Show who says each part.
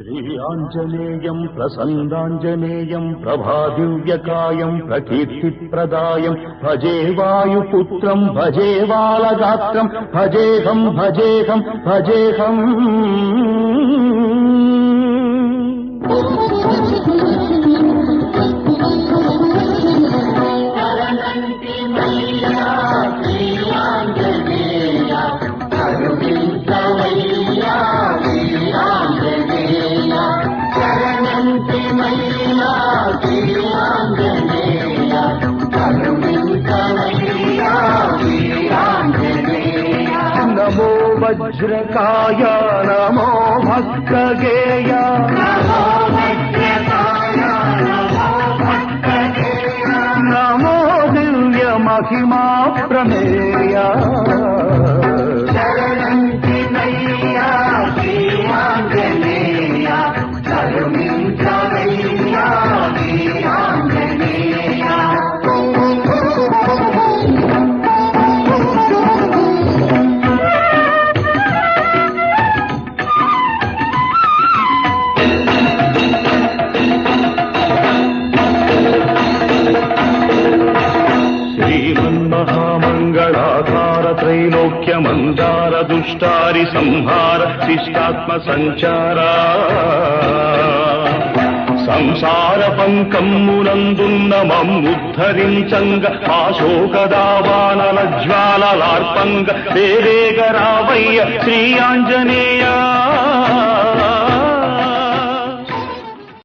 Speaker 1: శ్రీయాంజనేయం ప్రసన్నాంజనేయం ప్రభాదివ్యకాయం ప్రకీర్తిప్రదాయం భజే వాయుపుత్రం భజే బాలగాత్రం భజేహం భజేహం భజేహం. నమో వజ్రకాయ నమో భక్తగేయ నమో దివ్య మహిమా ప్రమేయ శ్రీమన్మహామంగళాధార త్రైలోక్యమందార దుష్టారి సంహార శిష్టాత్మ సంచార సంసార పంకమ్మునందున్న మమ్ముద్ధరించంగ ఆశోకదావానల జ్వాలలార్పంగ వేవేగరావయ్య శ్రీ ఆంజనేయ.